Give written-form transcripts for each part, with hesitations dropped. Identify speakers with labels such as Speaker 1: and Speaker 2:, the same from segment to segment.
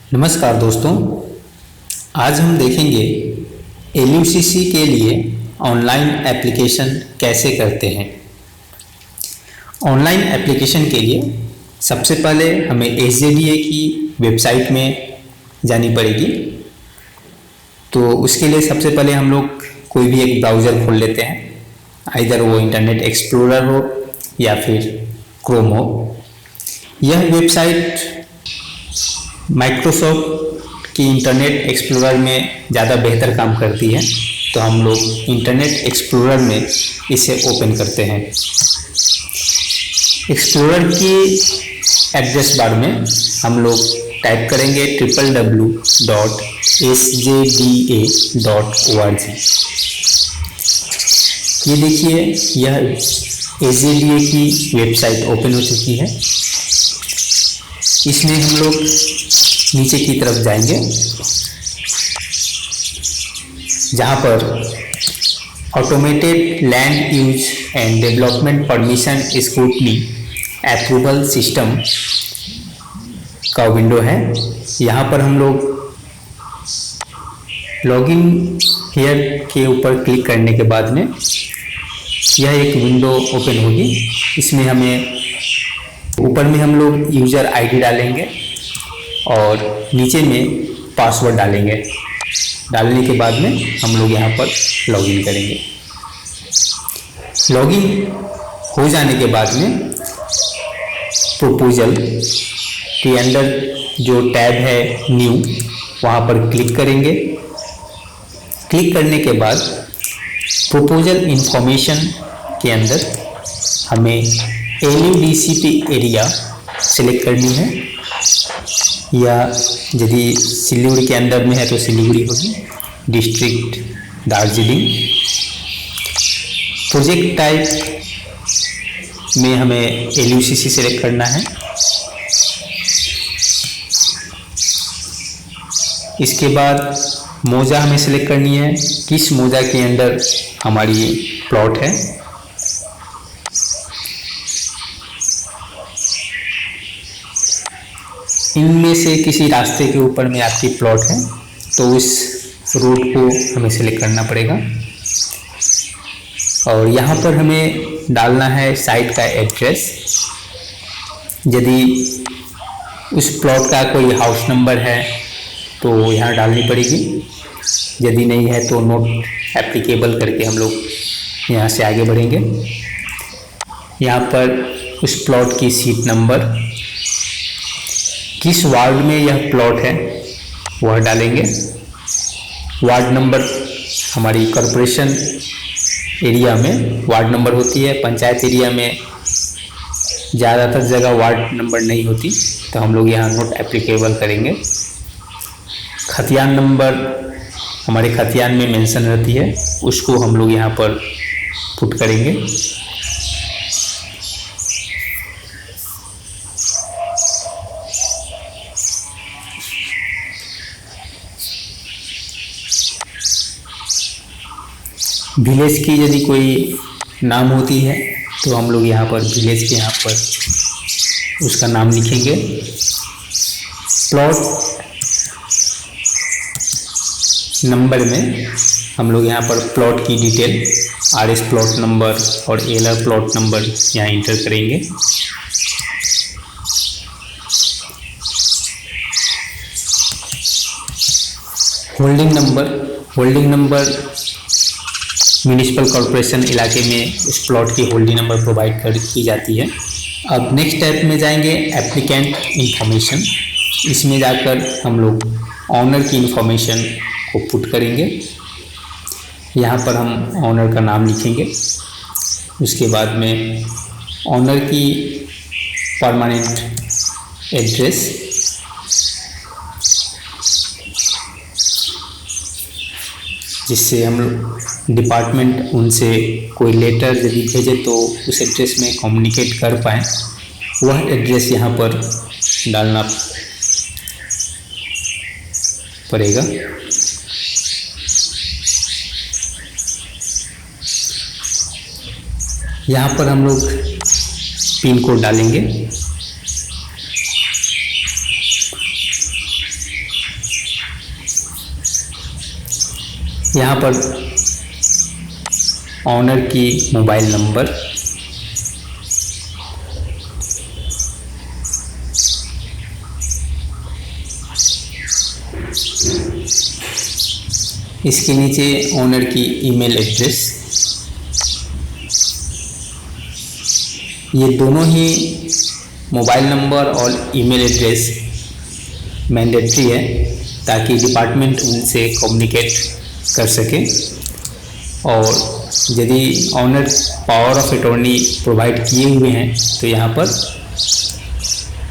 Speaker 1: नमस्कार दोस्तों, आज हम देखेंगे LUCC के लिए ऑनलाइन एप्लीकेशन कैसे करते हैं। ऑनलाइन एप्लीकेशन के लिए सबसे पहले हमें SJDA की वेबसाइट में जानी पड़ेगी। तो उसके लिए सबसे पहले हम लोग कोई भी एक ब्राउज़र खोल लेते हैं, आइदर वो इंटरनेट एक्सप्लोरर हो या फिर क्रोम हो। यह वेबसाइट माइक्रोसॉफ्ट की इंटरनेट एक्सप्लोरर में ज़्यादा बेहतर काम करती है, तो हम लोग इंटरनेट एक्सप्लोरर में इसे ओपन करते हैं। एक्सप्लोरर की एड्रेस बार में हम लोग टाइप करेंगे www.sjda.org। ये देखिए, यह SJDA की वेबसाइट ओपन हो चुकी है। इसमें हम लोग नीचे की तरफ जाएंगे, जहाँ पर automated land use and development permission scrutiny approval system का विंडो है। यहाँ पर हम लोग लॉगिन हियर के ऊपर क्लिक करने के बाद में यह एक विंडो ओपन होगी। इसमें हमें ऊपर में हम लोग यूज़र आईडी डालेंगे और नीचे में पासवर्ड डालेंगे। डालने के बाद में हम लोग यहाँ पर लॉगिन करेंगे। लॉगिन हो जाने के बाद में प्रपोजल के अंदर जो टैब है न्यू, वहाँ पर क्लिक करेंगे। क्लिक करने के बाद प्रपोजल इंफॉर्मेशन के अंदर हमें LUDCP एरिया सेलेक्ट करनी है, या यदि सिलीगुड़ी के अंदर में है तो सिलीगुड़ी होगी, डिस्ट्रिक्ट दार्जिलिंग। प्रोजेक्ट टाइप में हमें LUCC सेलेक्ट करना है। इसके बाद मौजा हमें सेलेक्ट करनी है, किस मौजा के अंदर हमारी प्लॉट है। इनमें से किसी रास्ते के ऊपर में आपकी प्लॉट है तो उस रोड को हमें सेलेक्ट करना पड़ेगा। और यहाँ पर हमें डालना है साइट का एड्रेस। यदि उस प्लॉट का कोई हाउस नंबर है तो यहाँ डालनी पड़ेगी, यदि नहीं है तो नोट एप्लीकेबल करके हम लोग यहाँ से आगे बढ़ेंगे। यहाँ पर उस प्लॉट की सीट नंबर, किस वार्ड में यह प्लॉट है वह डालेंगे। वार्ड नंबर हमारी कॉरपोरेशन एरिया में वार्ड नंबर होती है, पंचायत एरिया में ज़्यादातर जगह वार्ड नंबर नहीं होती, तो हम लोग यहाँ नोट एप्लीकेबल करेंगे। खतियान नंबर हमारे खतियान में मेंशन रहती है, उसको हम लोग यहाँ पर पुट करेंगे। विलेज की यदि कोई नाम होती है तो हम लोग यहाँ पर विलेज के यहाँ पर उसका नाम लिखेंगे। प्लॉट नंबर में हम लोग यहाँ पर प्लॉट की डिटेल RS प्लॉट नंबर और LR प्लॉट नंबर यहाँ इंटर करेंगे। होल्डिंग नंबर म्यूनिसिपल कॉरपोरेशन इलाके में इस प्लॉट की होल्डिंग नंबर प्रोवाइड की जाती है। अब नेक्स्ट स्टेप में जाएंगे, एप्लीकेंट इंफॉर्मेशन। इसमें जाकर हम लोग ऑनर की इंफॉर्मेशन को पुट करेंगे। यहाँ पर हम ऑनर का नाम लिखेंगे। उसके बाद में ऑनर की परमानेंट एड्रेस, जिससे हम डिपार्टमेंट उनसे कोई लेटर यदि भेजे तो उस एड्रेस में कम्युनिकेट कर पाएँ, वह एड्रेस यहाँ पर डालना पड़ेगा। यहाँ पर हम लोग पिन कोड डालेंगे। यहाँ पर ऑनर की मोबाइल नंबर, इसके नीचे ऑनर की ईमेल एड्रेस। ये दोनों ही मोबाइल नंबर और ईमेल एड्रेस मैंडेटरी है ताकि डिपार्टमेंट उनसे कम्युनिकेट कर सके। और यदि owner power of attorney provide किए हुए हैं तो यहाँ पर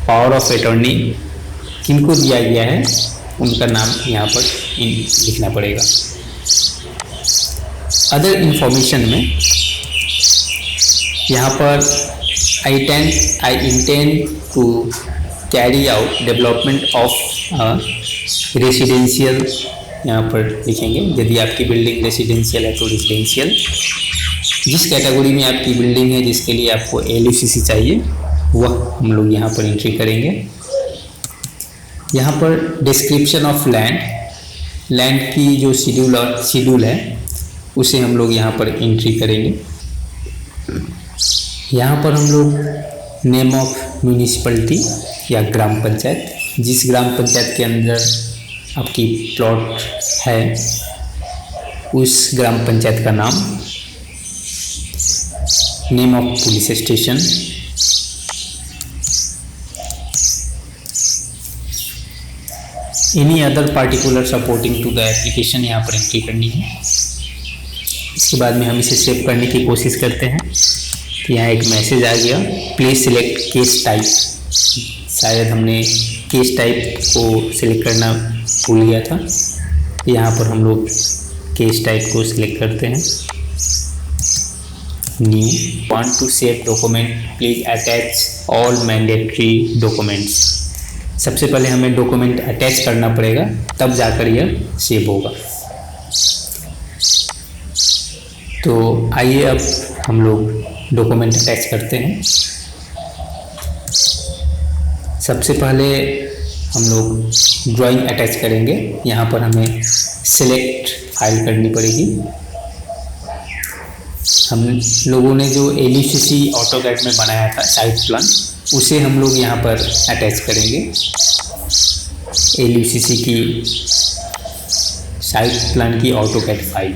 Speaker 1: पावर ऑफ अटॉर्नी किनको दिया गया है उनका नाम यहाँ पर लिखना पड़ेगा। अदर इंफॉर्मेशन में यहाँ पर I intend to carry out development of residential यहाँ पर लिखेंगे। यदि आपकी बिल्डिंग रेसिडेंशियल है तो रेसिडेंशियल, जिस कैटेगरी में आपकी बिल्डिंग है जिसके लिए आपको LUCC चाहिए वह हम लोग यहाँ पर एंट्री करेंगे। यहाँ पर डिस्क्रिप्शन ऑफ लैंड की जो शेड्यूल है उसे हम लोग यहाँ पर एंट्री करेंगे। यहाँ पर हम लोग नेम ऑफ म्यूनिसिपैलिटी या ग्राम पंचायत, जिस ग्राम पंचायत के अंदर आपकी प्लॉट है उस ग्राम पंचायत का नाम, name of police station, any other particular supporting to the application यहाँ पर एंट्री करनी है। इसके बाद में हम इसे सेव करने की कोशिश करते हैं। यहाँ एक मैसेज आ गया, प्लीज सिलेक्ट केस टाइप। शायद हमने केस टाइप को सिलेक्ट करना भूल गया था। यहाँ पर हम लोग केस टाइप को सिलेक्ट करते हैं। New, want to save document, please attach all mandatory documents. सबसे पहले हमें डॉक्यूमेंट अटैच करना पड़ेगा तब जाकर यह सेव होगा। तो आइए अब हम लोग डॉक्यूमेंट अटैच करते हैं। सबसे पहले हम लोग ड्राइंग अटैच करेंगे। यहाँ पर हमें सिलेक्ट फाइल करनी पड़ेगी। हम लोगों ने जो LUCC ऑटोकैड में बनाया था साइट प्लान, उसे हम लोग यहाँ पर अटैच करेंगे। LUCC की साइट प्लान की ऑटोकैड फाइल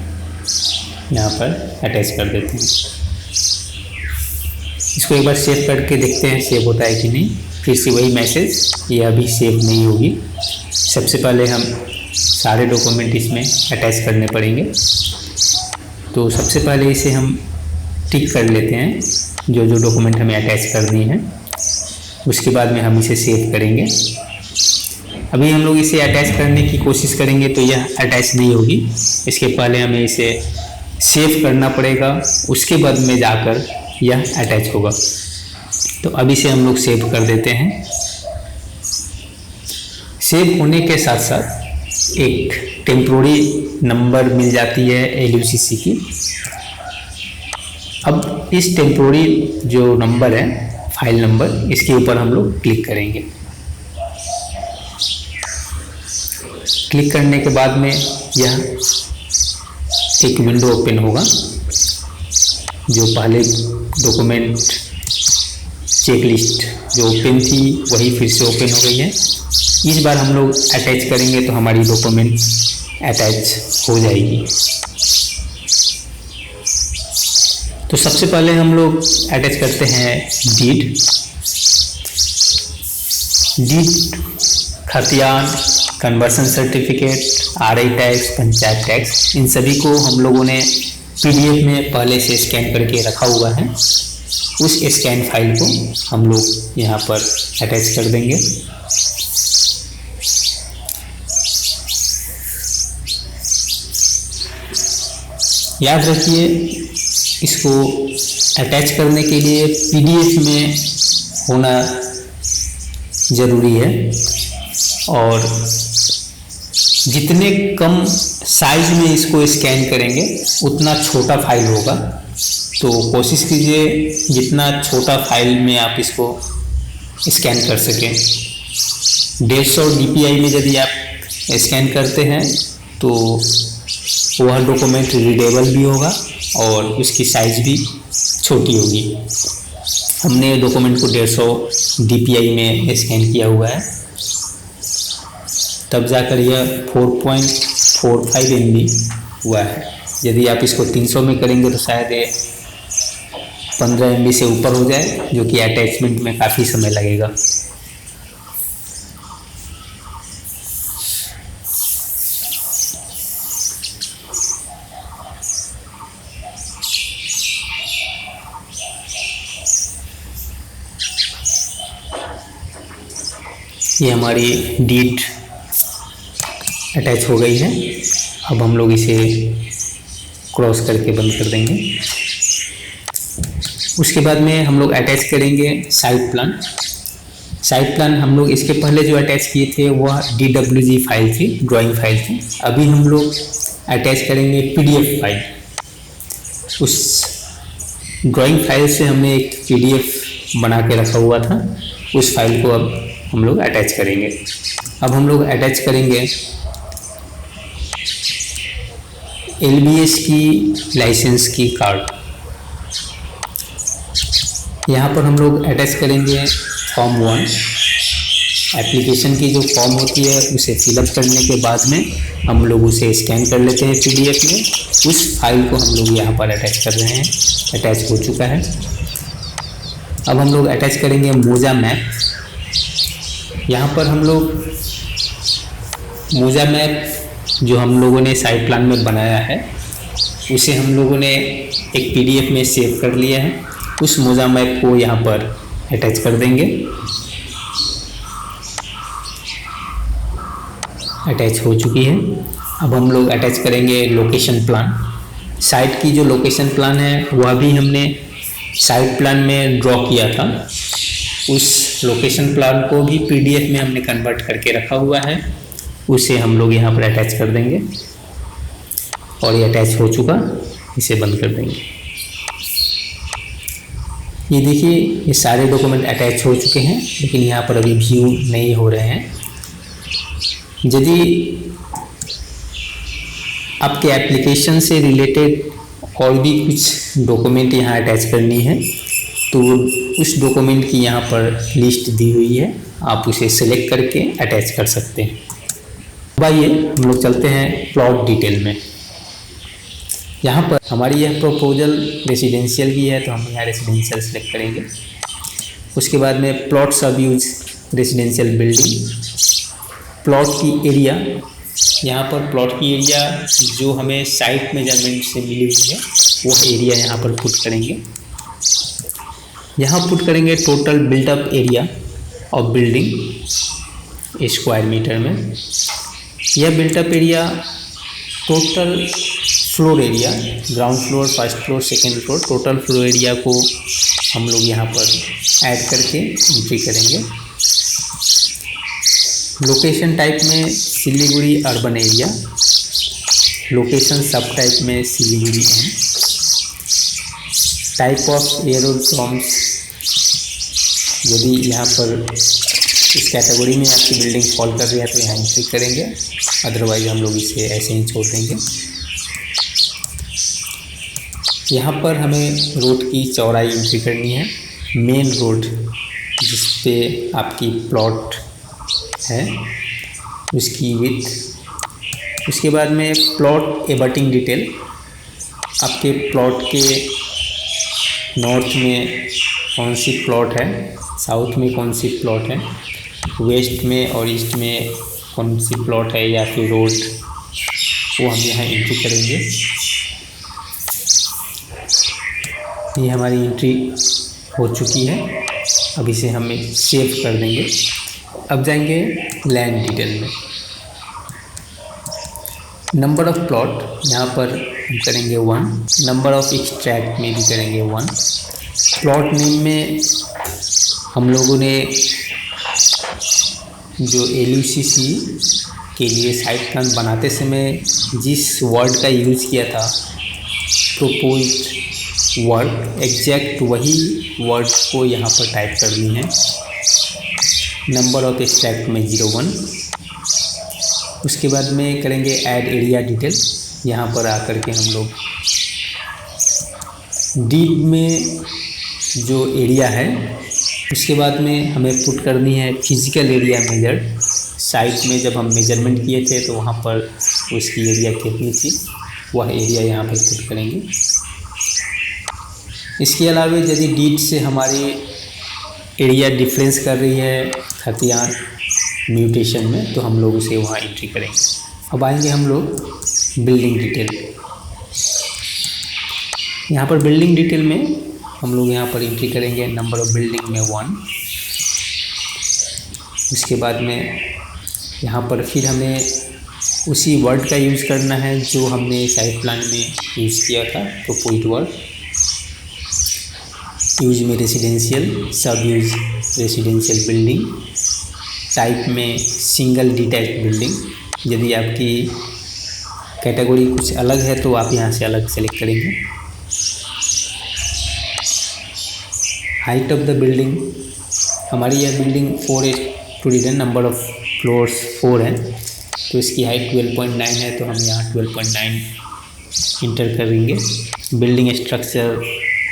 Speaker 1: यहाँ पर अटैच कर देते हैं। इसको एक बार सेव करके देखते हैं सेव होता है कि नहीं। फिर से वही मैसेज, ये अभी सेव नहीं होगी। सबसे पहले हम सारे डॉक्यूमेंट इसमें अटैच करने पड़ेंगे। तो सबसे पहले इसे हम टिक कर लेते हैं जो जो डॉक्यूमेंट हमें अटैच करनी है। उसके बाद में हम इसे सेव करेंगे। अभी हम लोग इसे अटैच करने की कोशिश करेंगे तो यह अटैच नहीं होगी। इसके पहले हमें इसे सेव करना पड़ेगा, उसके बाद में जाकर यह अटैच होगा। तो अभी से हम लोग सेव कर देते हैं। सेव होने के साथ साथ एक टेम्पोररी नंबर मिल जाती है LUCC की। अब इस टेम्पोररी जो नंबर है, फाइल नंबर, इसके ऊपर हम लोग क्लिक करेंगे। क्लिक करने के बाद में यह एक विंडो ओपन होगा। जो पहले डॉक्यूमेंट चेकलिस्ट जो ओपन थी वही फिर से ओपन हो गई है। इस बार हम लोग अटैच करेंगे तो हमारी डॉक्यूमेंट अटैच हो जाएगी। तो सबसे पहले हम लोग अटैच करते हैं डीड, खतियान, conversion certificate, RI tax, panchayat tax, इन सभी को हम लोगों ने PDF में पहले से स्कैन करके रखा हुआ है। उस स्कैन फाइल को हम लोग यहाँ पर अटैच कर देंगे। याद रखिए, इसको अटैच करने के लिए PDF में होना ज़रूरी है और जितने कम साइज में इसको स्कैन करेंगे उतना छोटा फाइल होगा। तो कोशिश कीजिए जितना छोटा फाइल में आप इसको स्कैन कर सकें। 150 DPI में यदि आप स्कैन करते हैं तो वह डॉक्यूमेंट रीडेबल भी होगा और उसकी साइज़ भी छोटी होगी। हमने डॉक्यूमेंट को 150 DPI में स्कैन किया हुआ है, तब जाकर यह 4.45 MB हुआ है। यदि आप इसको 300 में करेंगे तो शायद ये 15 MB से ऊपर हो जाए, जो कि अटैचमेंट में काफ़ी समय लगेगा। ये हमारी डीड अटैच हो गई है। अब हम लोग इसे क्रॉस करके बंद कर देंगे। उसके बाद में हम लोग अटैच करेंगे साइट प्लान। साइट प्लान हम लोग इसके पहले जो अटैच किए थे वह DWG फाइल थी, ड्राइंग फाइल थी। अभी हम लोग अटैच करेंगे PDF फाइल। उस ड्राइंग फाइल से हमने एक PDF बना के रखा हुआ था, उस फाइल को अब हम लोग अटैच करेंगे। अब हम लोग अटैच करेंगे LBS की लाइसेंस की कार्ड। यहाँ पर हम लोग अटैच करेंगे फॉर्म 1। एप्लीकेशन की जो फॉर्म होती है उसे फिलअप करने के बाद में हम लोग उसे स्कैन कर लेते हैं PDF में। उस फाइल को हम लोग यहाँ पर अटैच कर रहे हैं, अटैच हो चुका है। अब हम लोग अटैच करेंगे मोजा मैप। यहाँ पर हम लोग मोजा मैप जो हम लोगों ने साइट प्लान में बनाया है उसे हम लोगों ने एक PDF में सेव कर लिया है। उस मोजा मैप को यहाँ पर अटैच कर देंगे। अटैच हो चुकी है। अब हम लोग अटैच करेंगे लोकेशन प्लान। साइट की जो लोकेशन प्लान है वह भी हमने साइट प्लान में ड्रॉ किया था। उस लोकेशन प्लान को भी PDF में हमने कन्वर्ट करके रखा हुआ है, उसे हम लोग यहाँ पर अटैच कर देंगे। और ये अटैच हो चुका, इसे बंद कर देंगे। ये देखिए ये सारे डॉक्यूमेंट अटैच हो चुके हैं, लेकिन यहाँ पर अभी व्यू नहीं हो रहे हैं। यदि आपके एप्लीकेशन से रिलेटेड और भी कुछ डॉक्यूमेंट यहाँ अटैच करनी है तो उस डॉक्यूमेंट की यहाँ पर लिस्ट दी हुई है, आप उसे सेलेक्ट करके अटैच कर सकते हैं। अब आइए हम लोग चलते हैं प्लॉट डिटेल में। यहाँ पर हमारी यह प्रपोजल रेसिडेंशियल की है तो हम यहाँ रेसिडेंशियल सेलेक्ट करेंगे। उसके बाद में प्लॉट सब यूज रेसिडेंशियल बिल्डिंग। प्लॉट की एरिया, यहाँ पर प्लॉट की एरिया जो हमें साइट मेजरमेंट से मिली हुई है वो एरिया यहाँ पर पुट करेंगे। यहाँ पुट करेंगे total built up area of building square metre में। यह built up area total floor area, ground floor, first floor, second floor, total floor area को हम लोग यहाँ पर ऐड करके एंट्री करेंगे। लोकेशन टाइप में सिलीगुड़ी अर्बन एरिया, लोकेशन सब टाइप में Siliguri M, type of aerodromes, यदि यहाँ पर इस कैटेगरी में आपकी बिल्डिंग फॉल कर रही है तो यहाँ एंट्री करेंगे, अदरवाइज हम लोग इसे ऐसे ही छोड़ देंगे। यहाँ पर हमें रोड की चौड़ाई एंट्री करनी है, मेन रोड जिस पे आपकी प्लॉट है उसकी विड्थ। उसके बाद में प्लॉट एबटिंग डिटेल, आपके प्लॉट के नॉर्थ में कौन सी प्लॉट है, साउथ में कौन सी प्लॉट है, वेस्ट में और ईस्ट में कौन सी प्लॉट है या फिर रोड, वो हम यहाँ एंट्री करेंगे। ये हमारी एंट्री हो चुकी है, अब इसे हम सेव कर देंगे। अब जाएंगे लैंड डिटेल में। नंबर ऑफ प्लॉट यहाँ पर हम करेंगे 1, नंबर ऑफ एक्सट्रैक्ट में भी करेंगे 1। प्लॉट नेम में हम लोगों ने जो LUCC के लिए साइट प्लान बनाते समय जिस वर्ड का यूज़ किया था, प्रोपोज्ड वर्ड, एग्जैक्ट वही वर्ड को यहाँ पर टाइप करनी है। नंबर ऑफ एक्सट्रैक्ट में 01। उसके बाद में करेंगे ऐड एरिया डिटेल। यहाँ पर आकर के हम लोग डीप में जो एरिया है उसके बाद में हमें पुट करनी है फिजिकल एरिया मेजर्ड। साइट में जब हम मेजरमेंट किए थे तो वहाँ पर उसकी एरिया कितनी थी वह एरिया यहाँ पर पुट करेंगे। इसके अलावा यदि डीट से हमारी एरिया डिफरेंस कर रही है 38 म्यूटेशन में तो हम लोग उसे वहाँ एंट्री करेंगे। अब आएंगे हम लोग बिल्डिंग डिटेल। यहाँ पर बिल्डिंग डिटेल में हम लोग यहाँ पर एंट्री करेंगे नंबर ऑफ बिल्डिंग में 1। उसके बाद में यहाँ पर फिर हमें उसी वर्ड का यूज़ करना है जो हमने साइट प्लान में यूज़ किया था। तो पॉइंट वर्ड यूज में रेसिडेंशियल, सब यूज रेसिडेंशियल बिल्डिंग, टाइप में सिंगल डिटैच्ड बिल्डिंग। यदि आपकी कैटेगरी कुछ अलग है तो आप यहाँ से अलग सेलेक्ट करेंगे। हाइट ऑफ द बिल्डिंग, हमारी यह बिल्डिंग 4 स्टोरी है, नंबर ऑफ फ्लोर्स 4 है तो इसकी हाइट 12.9 है तो हम यहाँ 12.9 इंटर करेंगे। Building structure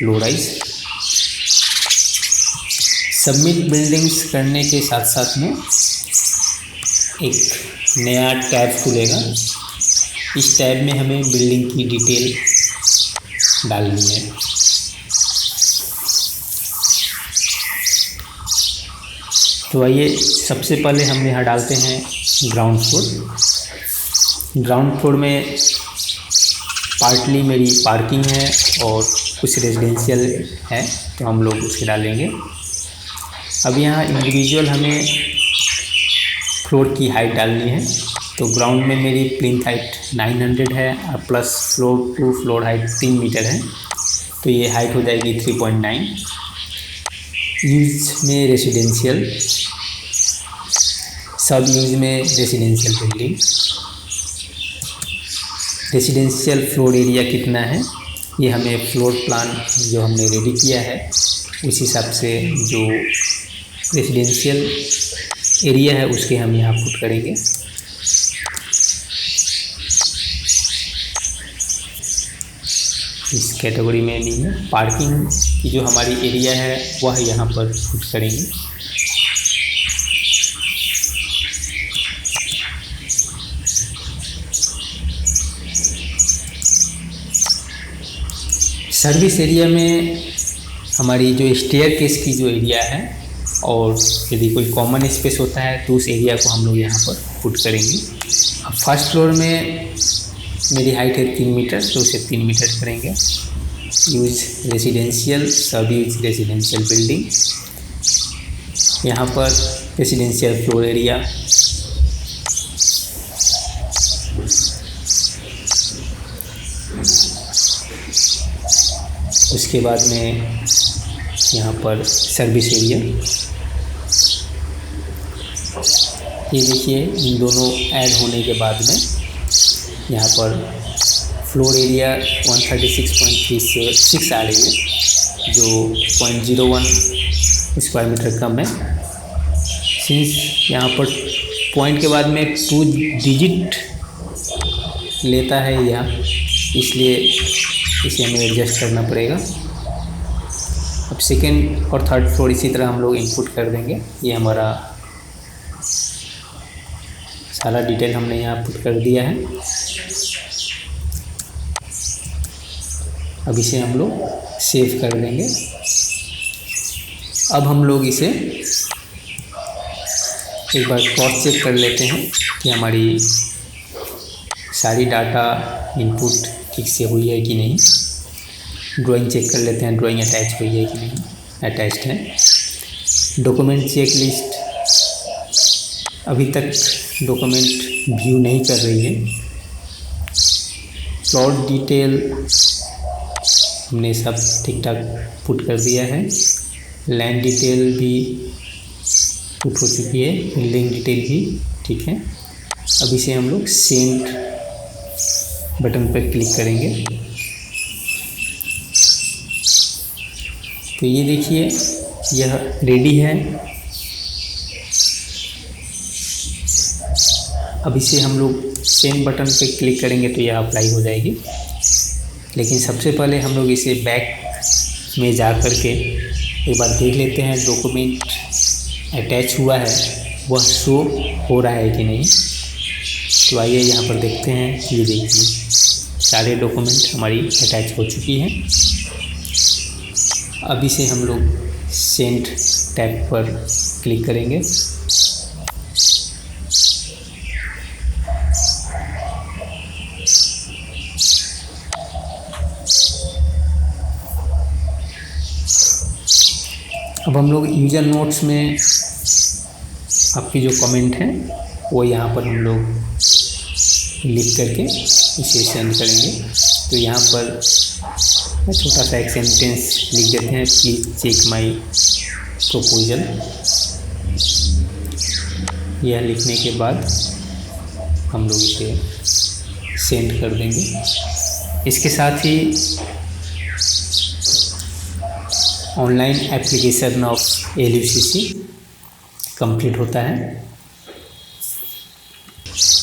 Speaker 1: low rise. Submit buildings करने के साथ साथ में एक नया टैब खुलेगा। इस टैब में हमें बिल्डिंग की डिटेल डालनी है। तो आइए सबसे पहले हम यहाँ डालते हैं ग्राउंड फ्लोर। ग्राउंड फ्लोर में पार्टली मेरी पार्किंग है और कुछ रेजिडेंशियल है तो हम लोग उसे डालेंगे। अब यहाँ इंडिविजुअल हमें फ्लोर की हाइट डालनी है। तो ग्राउंड में मेरी प्लिंथ हाइट 900 है और plus floor to floor height 3 metre है तो ये हाइट हो जाएगी 3.9। यूज में रेसिडेंशियल, सब यूज में residential building. Residential floor area कितना है ये हमें फ्लोर प्लान जो हमने रेडी किया है उस हिसाब से जो रेसिडेंशियल एरिया है उसके हम यहाँ पुट करेंगे। इस कैटेगरी में नहीं है। पार्किंग की जो हमारी एरिया है वह यहाँ पर पुट करेंगे। सर्विस एरिया में हमारी जो स्टेयरकेस की जो एरिया है और यदि कोई कॉमन स्पेस होता है तो उस एरिया को हम लोग यहाँ पर पुट करेंगे। अब फर्स्ट फ्लोर में मेरी हाइट है 3 मीटर तो उसे 3 मीटर करेंगे। यूज रेसिडेंशियल, सब यूज रेसिडेंशियल बिल्डिंग। यहाँ पर रेसिडेंशियल फ्लोर एरिया, उसके बाद में यहाँ पर सर्विस एरिया। ये देखिए इन दोनों ऐड होने के बाद में यहाँ पर फ्लोर एरिया 136.36 आ रही है जो 0.01 स्क्वायर मीटर कम है। सिंस यहाँ पर पॉइंट के बाद में 2 डिजिट लेता है यहाँ, इसलिए इसे हमें एडजस्ट करना पड़ेगा। अब सेकेंड और थर्ड फ्लोर इसी तरह हम लोग इनपुट कर देंगे। ये हमारा सारा डिटेल हमने यहाँ पुट कर दिया है। अब इसे हम लोग सेव कर देंगे। अब हम लोग इसे एक बार क्रॉस चेक कर लेते हैं कि हमारी सारी डाटा इनपुट ठीक से हुई है कि नहीं। ड्राइंग चेक कर लेते हैं, ड्राइंग अटैच हुई है कि नहीं। अटैच्ड है। डॉक्यूमेंट चेक लिस्ट अभी तक डॉक्यूमेंट व्यू नहीं कर रही है। प्लॉट डिटेल हमने सब ठीक ठाक पुट कर दिया है। लैंड डिटेल भी पुट हो चुकी है, बिल्डिंग डिटेल भी ठीक है। अब इसे हम लोग सेंड बटन पर क्लिक करेंगे तो ये देखिए यह रेडी है। अब इसे हम लोग सेंड बटन पे क्लिक करेंगे तो यह अप्लाई हो जाएगी। लेकिन सबसे पहले हम लोग इसे बैक में जा कर के एक बार देख लेते हैं डॉक्यूमेंट अटैच हुआ है वह शो हो रहा है कि नहीं। तो आइए यहाँ पर देखते हैं। ये देखिए सारे डॉक्यूमेंट हमारी अटैच हो चुकी हैं। अब इसे हम लोग सेंड टैब पर क्लिक करेंगे। अब हम लोग यूज़र नोट्स में आपकी जो कमेंट है वो यहाँ पर हम लोग लिख करके इसे सेंड करेंगे। तो यहाँ पर छोटा सा एक सेंटेंस लिख देते हैं, प्लीज़ चेक माय प्रपोजल। यह लिखने के बाद हम लोग इसे सेंड कर देंगे। इसके साथ ही online application of LUCC complete होता है।